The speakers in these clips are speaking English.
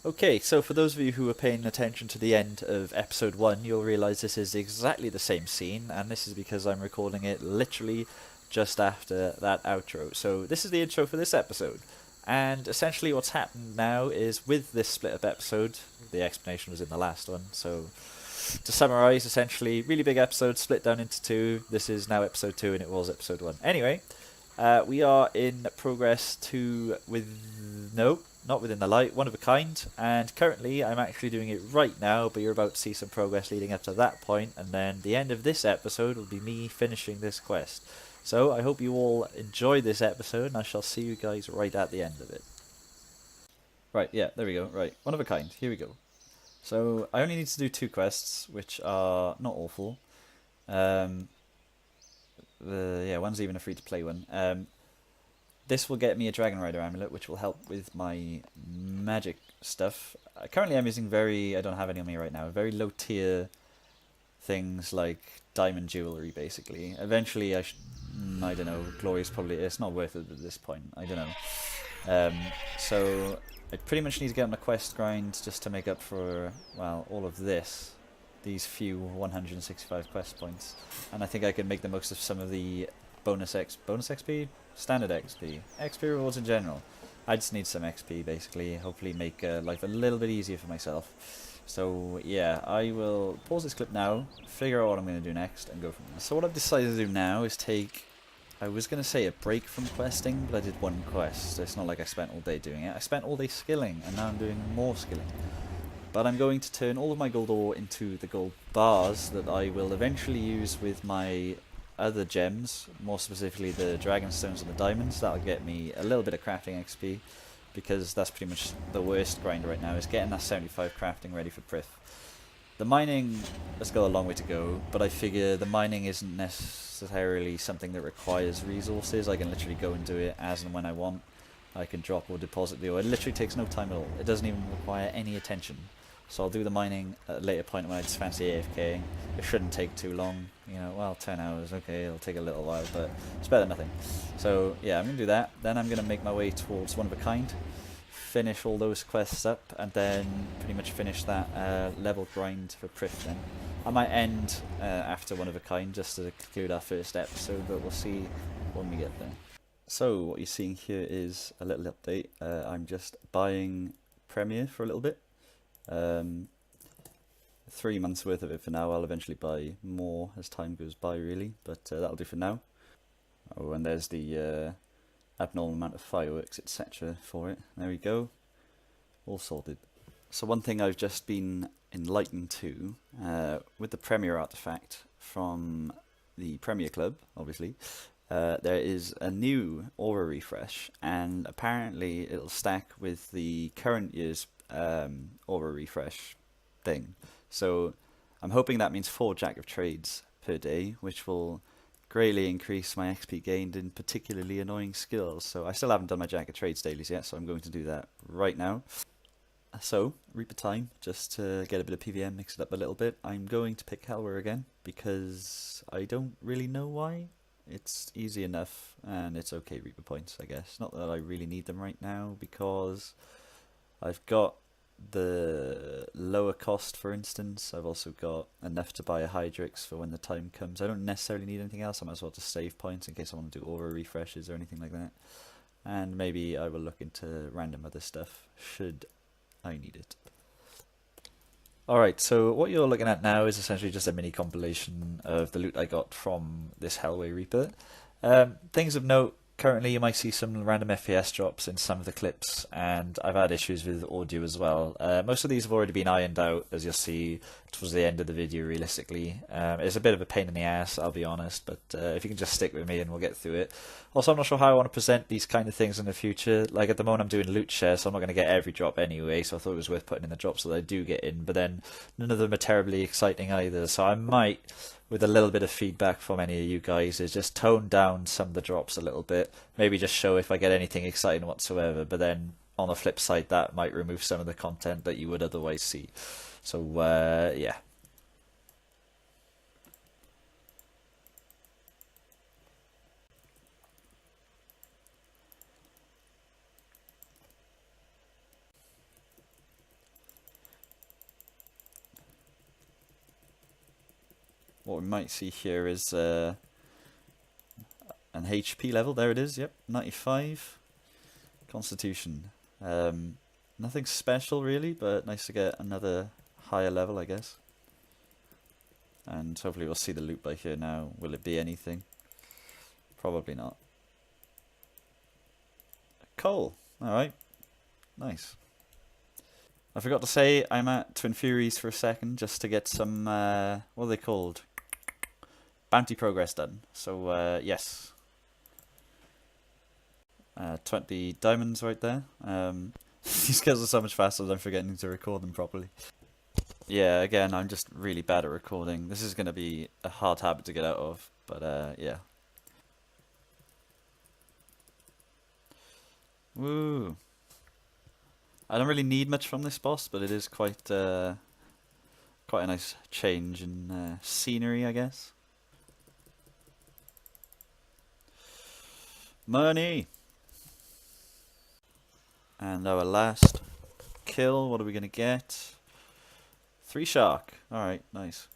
Okay, so for those of you who were paying attention to the end of episode 1, you'll realise this is exactly the same scene, and this is because I'm recording it literally just after that outro. So this is the intro for this episode, and essentially what's happened now is with this split up episode, the explanation was in the last one, so to summarise, essentially, really big episode split down into two. This is now episode 2 and it was episode 1. Anyway, we are in progress 2 with... no, not within the light, one of a kind, and currently I'm actually doing it right now, but you're about to see some progress leading up to that point, and then the end of this episode will be me finishing this quest. So I hope you all enjoy this episode, and I shall see you guys right at the end of it. Right, yeah, there we go, right, one of a kind, here we go. So I only need to do 2 quests, which are not awful. Yeah, one's even a free-to-play one. This will get me a Dragon Rider amulet, which will help with my magic stuff. Currently I'm using I don't have any on me right now, very low tier things like diamond jewelry, basically. Eventually I don't know, glory's probably, it's not worth it at this point, I don't know. So I pretty much need to get on the quest grind just to make up for, well, all of this. These few 165 quest points. And I think I can make the most of some of the bonus XP? Standard XP. XP rewards in general. I just need some XP, basically. Hopefully make life a little bit easier for myself. So, yeah, I will pause this clip now, figure out what I'm going to do next, and go from there. So what I've decided to do now is take... I was going to say a break from questing, but I did one quest. It's not like I spent all day doing it. I spent all day skilling, and now I'm doing more skilling. But I'm going to turn all of my gold ore into the gold bars that I will eventually use with my other gems, more specifically the dragon stones and the diamonds. That'll get me a little bit of crafting XP, because that's pretty much the worst grind right now, is getting that 75 crafting ready for prif. The mining has got a long way to go, but I figure the mining isn't necessarily something that requires resources. I can literally go and do it as and when I want. I can drop or deposit the ore. It literally takes no time at all. It doesn't even require any attention. So I'll do the mining at a later point when I just fancy AFKing. It shouldn't take too long, you know, well, 10 hours, okay, it'll take a little while, but it's better than nothing. So yeah, I'm going to do that. Then I'm going to make my way towards one of a kind, finish all those quests up, and then pretty much finish that level grind for prif then. I might end after one of a kind just to conclude our first episode, but we'll see when we get there. So what you're seeing here is a little update. I'm just buying Premiere for a little bit. 3 months worth of it for now. I'll eventually buy more as time goes by, really, but that'll do for now. Oh, and there's the abnormal amount of fireworks, etc. for it. There we go, all sorted. So one thing I've just been enlightened to, with the Premier artifact from the Premier Club, obviously, there is a new aura refresh, and apparently it'll stack with the current year's aura refresh thing. So I'm hoping that means 4 Jack of Trades per day, which will greatly increase my XP gained in particularly annoying skills. So I still haven't done my Jack of Trades dailies yet, so I'm going to do that right now. So, Reaper time, just to get a bit of PVM, mix it up a little bit. I'm going to pick Helwer again, because I don't really know why. It's easy enough, and it's okay Reaper points, I guess. Not that I really need them right now, because I've got the lower cost, for instance. I've also got enough to buy a Hydrix for when the time comes. I don't necessarily need anything else. I might as well just save points in case I want to do aura refreshes or anything like that. And maybe I will look into random other stuff should I need it. Alright, so what you're looking at now is essentially just a mini compilation of the loot I got from this Hellway Reaper. Things of note: currently you might see some random FPS drops in some of the clips, and I've had issues with audio as well. Most of these have already been ironed out, as you'll see towards the end of the video, realistically. It's a bit of a pain in the ass, I'll be honest, but if you can just stick with me and we'll get through it. Also, I'm not sure how I want to present these kind of things in the future. Like, at the moment I'm doing loot share, so I'm not going to get every drop anyway, so I thought it was worth putting in the drops that I do get in, but then none of them are terribly exciting either, so I might, with a little bit of feedback from any of you guys, is just tone down some of the drops a little bit. Maybe just show if I get anything exciting whatsoever, but then on the flip side that might remove some of the content that you would otherwise see. So yeah. what we might see here is an HP level. There it is. Yep, 95. Constitution. Nothing special really, but nice to get another higher level, I guess. And hopefully we'll see the loot by here now. Will it be anything? Probably not. Coal. Alright. Nice. I forgot to say I'm at Twin Furies for a second just to get some, what are they called? Bounty progress done. So, yes. 20 diamonds right there. These kills are so much faster that I'm forgetting to record them properly. Yeah, again, I'm just really bad at recording. This is going to be a hard habit to get out of, but yeah. Woo! I don't really need much from this boss, but it is quite a nice change in scenery, I guess. Money! And our last kill, what are we going to get? 3 shark. Alright, nice.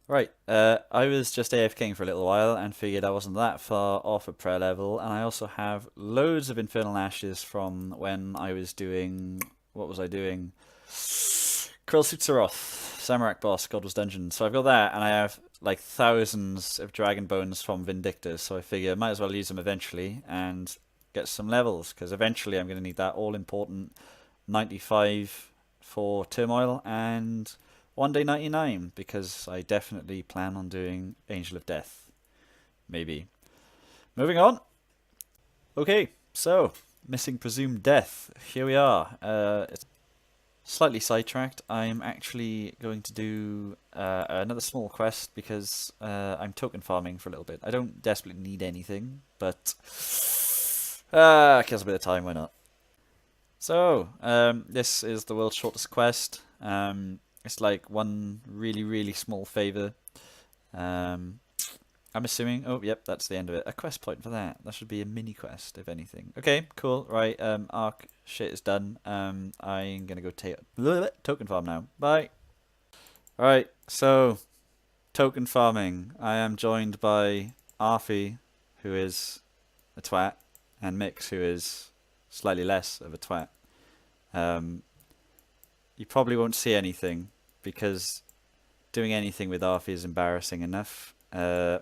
Right, I was just AFKing for a little while and figured I wasn't that far off a prayer level, and I also have loads of Infernal Ashes from when I was doing... what was I doing? Krill Sutzeroth, Samarak boss, Godless Dungeon. So I've got that, and I have like thousands of Dragon Bones from Vindictors, so I figure I might as well use them eventually and get some levels, because eventually I'm going to need that all-important 95 for Turmoil and one day 99, because I definitely plan on doing Angel of Death. Maybe. Moving on. Okay, so Missing Presumed Death. Here we are. It's slightly sidetracked. I'm actually going to do another small quest because I'm token farming for a little bit. I don't desperately need anything, but kills a bit of time, why not? So, this is the world's shortest quest. It's like one really, really small favour. I'm assuming... oh, yep, that's the end of it. A quest point for that. That should be a mini quest, if anything. Okay, cool. Right, arc shit is done. I'm going to go token farm now. Bye. Alright, so... token farming. I am joined by Arfi, who is a twat, and Mix, who is slightly less of a twat. You probably won't see anything, because doing anything with Arfi is embarrassing enough. And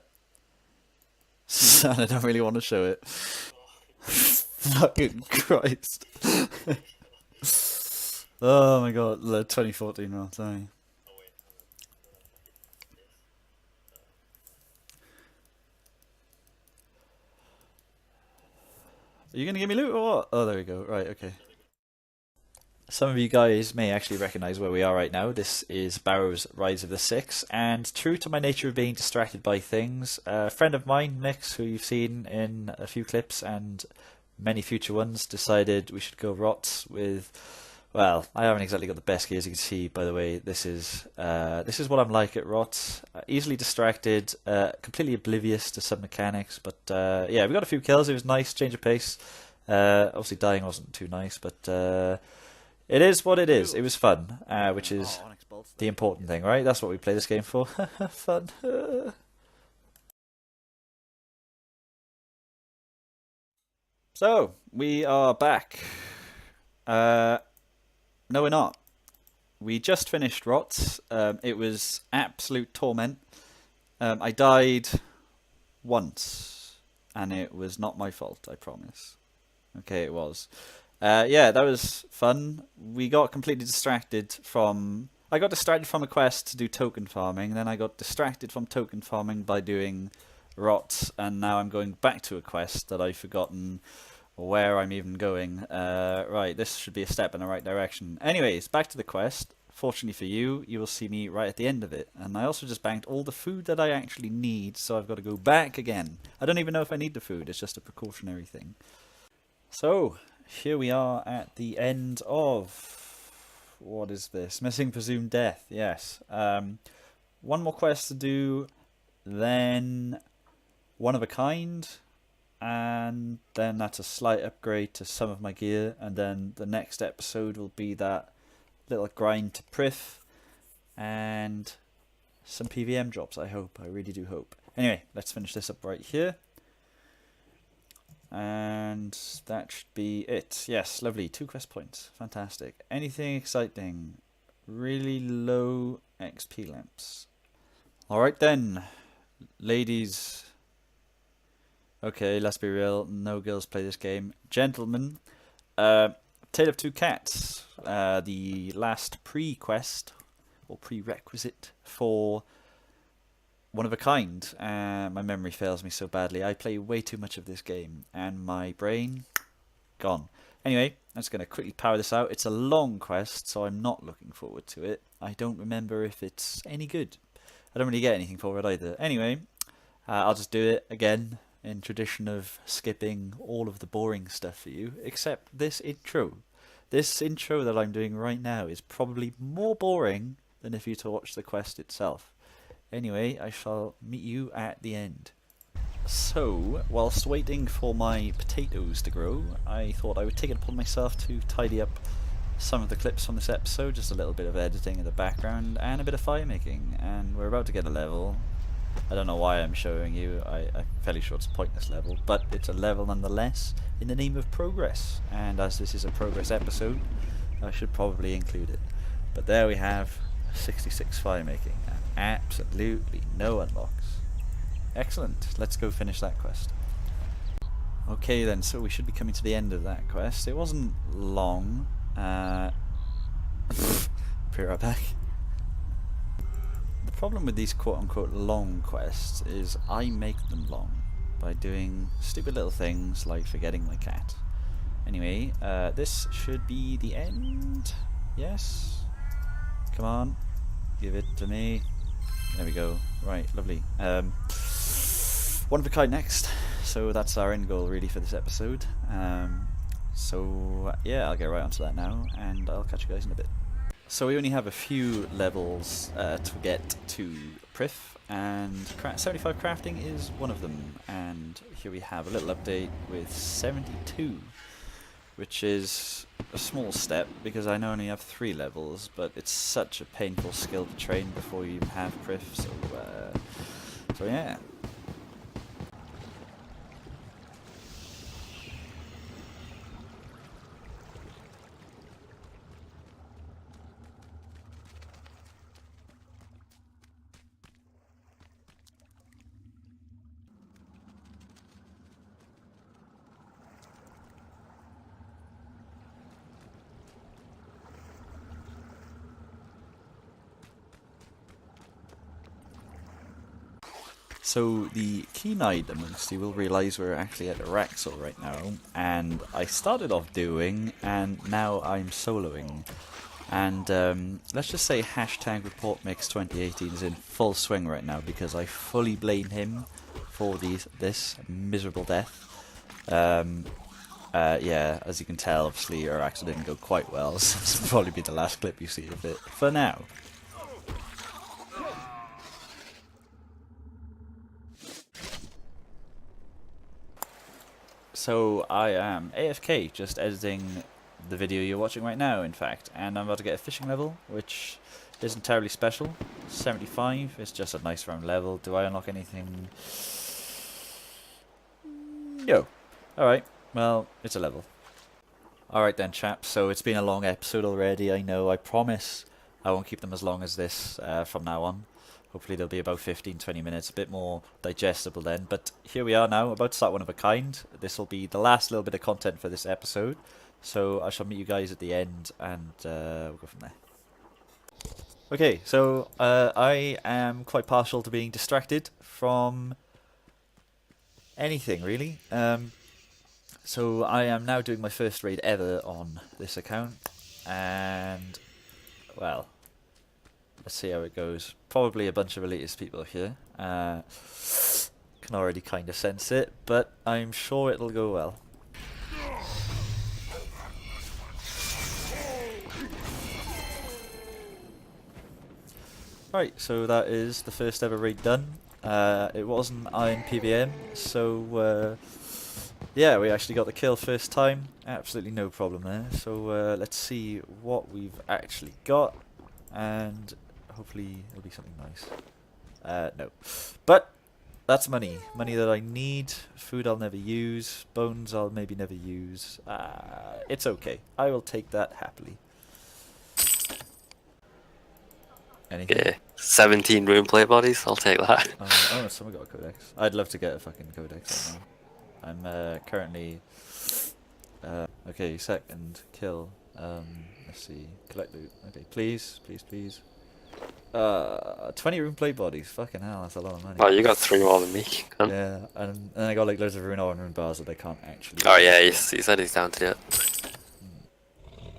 I don't really want to show it. Fucking Christ. Oh my god, the 2014 roll, sorry. Are you going to give me loot or what? Oh, there we go. Right, okay. Some of you guys may actually recognise where we are right now. This is Barrow's Rise of the Six, and true to my nature of being distracted by things, a friend of mine, Mix, who you've seen in a few clips and many future ones, decided we should go rots with... well, I haven't exactly got the best gear, as you can see, by the way. This is what I'm like at rots. Easily distracted, completely oblivious to some mechanics, but yeah, we got a few kills. It was nice, change of pace. Obviously dying wasn't too nice, but... it is what it is. It was fun, which is the important thing, right? That's what we play this game for. Fun. So, we are back. No, we're not. We just finished Rots. It was absolute torment. I died once, and it was not my fault, I promise. Okay, it was. Yeah, that was fun. We got completely distracted from... I got distracted from a quest to do token farming, then I got distracted from token farming by doing rots, and now I'm going back to a quest that I've forgotten where I'm even going. Right, this should be a step in the right direction. Anyways, back to the quest. Fortunately for you, you will see me right at the end of it. And I also just banked all the food that I actually need, so I've got to go back again. I don't even know if I need the food, it's just a precautionary thing. So... here we are at the end of... what is this? Missing Presumed Death, yes. One more quest to do, then One of a Kind, and then that's a slight upgrade to some of my gear, and then the next episode will be that little grind to prif, and some PVM drops, I hope. I really do hope. Anyway, let's finish this up right here. And that should be it. Yes, lovely. 2 quest points. Fantastic. Anything exciting? Really low XP lamps. Alright then, ladies. Okay, let's be real. No girls play this game. Gentlemen, Tale of Two Cats. The last pre-quest, or prerequisite for one of a kind. My memory fails me so badly. I play way too much of this game, and my brain, gone. Anyway, I'm just going to quickly power this out. It's a long quest, so I'm not looking forward to it. I don't remember if it's any good. I don't really get anything for it either. Anyway, I'll just do it again in tradition of skipping all of the boring stuff for you, except this intro. This intro that I'm doing right now is probably more boring than if you to watch the quest itself. Anyway, I shall meet you at the end. So, whilst waiting for my potatoes to grow, I thought I would take it upon myself to tidy up some of the clips from this episode, just a little bit of editing in the background and a bit of fire making, and we're about to get a level. I don't know why I'm showing you, I'm fairly sure it's a pointless level, but it's a level nonetheless in the name of progress, and as this is a progress episode, I should probably include it. But there we have 66 fire making, and absolutely no unlocks. Excellent, let's go finish that quest. Okay then, so we should be coming to the end of that quest. It wasn't long. Be right back. The problem with these quote-unquote long quests is I make them long by doing stupid little things like forgetting my cat. Anyway, this should be the end. Yes? Come on, give it to me. There we go. Right, lovely. One of a kind next. So that's our end goal really for this episode. So yeah, I'll get right onto that now, and I'll catch you guys in a bit. So we only have a few levels to get to prif, and 75 crafting is one of them. And here we have a little update with 72, which is a small step because I only have 3 levels, but it's such a painful skill to train before you even have prif. So yeah. So the keen eyed amongst you will realise we're actually at Araxel right now, and I started off duoing, and now I'm soloing. And let's just say hashtag report mix 2018 is in full swing right now because I fully blame him for this miserable death. Yeah, as you can tell, obviously Araxel didn't go quite well, so this will probably be the last clip you see of it for now. So I am AFK, just editing the video you're watching right now, in fact, and I'm about to get a fishing level, which isn't terribly special. 75 is just a nice round level. Do I unlock anything? No. Alright, well, it's a level. Alright then, chaps, so it's been a long episode already, I know. I promise I won't keep them as long as this from now on. Hopefully they'll be about 15-20 minutes, a bit more digestible then. But here we are now, about to start one of a kind. This will be the last little bit of content for this episode. So I shall meet you guys at the end, and we'll go from there. Okay, so I am quite partial to being distracted from anything, really. So I am now doing my first raid ever on this account, and, well, let's see how it goes. Probably a bunch of elitist people here. Can already kind of sense it, but I'm sure it'll go well. Right, so that is the first ever raid done. It wasn't Iron PVM, so yeah, we actually got the kill first time. Absolutely no problem there. So let's see what we've actually got, and hopefully it'll be something nice. No. But that's money. Money that I need. Food I'll never use. Bones I'll maybe never use. It's okay. I will take that happily. Anything? Yeah, 17 rune plate bodies. I'll take that. Oh, someone got a codex. I'd love to get a fucking codex right now. I'm currently... okay, second kill. Let's see. Collect loot. Okay, please, please, please. 20 rune plate bodies. Fucking hell, that's a lot of money. Oh, you got 3 more than me. Cunt. Yeah, and I got like loads of rune ore and rune bars that I can't actually... Oh yeah, he said he's down to it.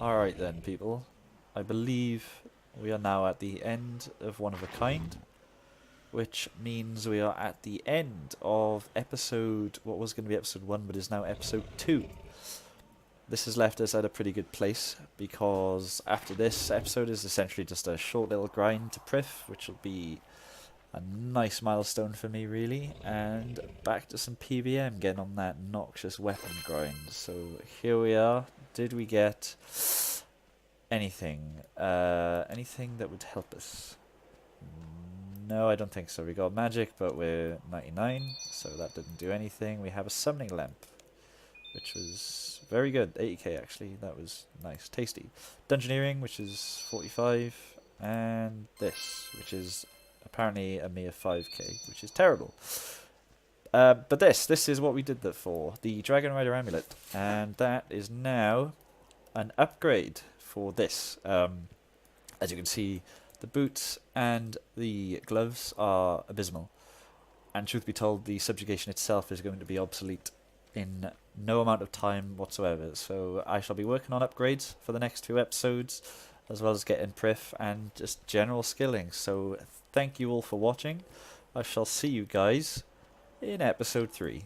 Alright then, people. I believe we are now at the end of One of a Kind, which means we are at the end of episode... what was going to be episode 1, but is now episode 2. This has left us at a pretty good place, because after this episode is essentially just a short little grind to prif, which will be a nice milestone for me, really, and back to some PVM, getting on that noxious weapon grind. So here we are. Did we get anything? Anything that would help us? No, I don't think so. We got magic, but we're 99, so that didn't do anything. We have a summoning lamp, which was very good. 80k actually, that was nice, tasty. Dungeoneering, which is 45, and this, which is apparently a mere 5k, which is terrible. But this is what we did that for, the Dragon Rider Amulet, and that is now an upgrade for this. As you can see, the boots and the gloves are abysmal, and truth be told, the subjugation itself is going to be obsolete in no amount of time whatsoever. So I shall be working on upgrades for the next 2 episodes, as well as getting prif and just general skilling. So thank you all for watching. I shall see you guys in episode 3.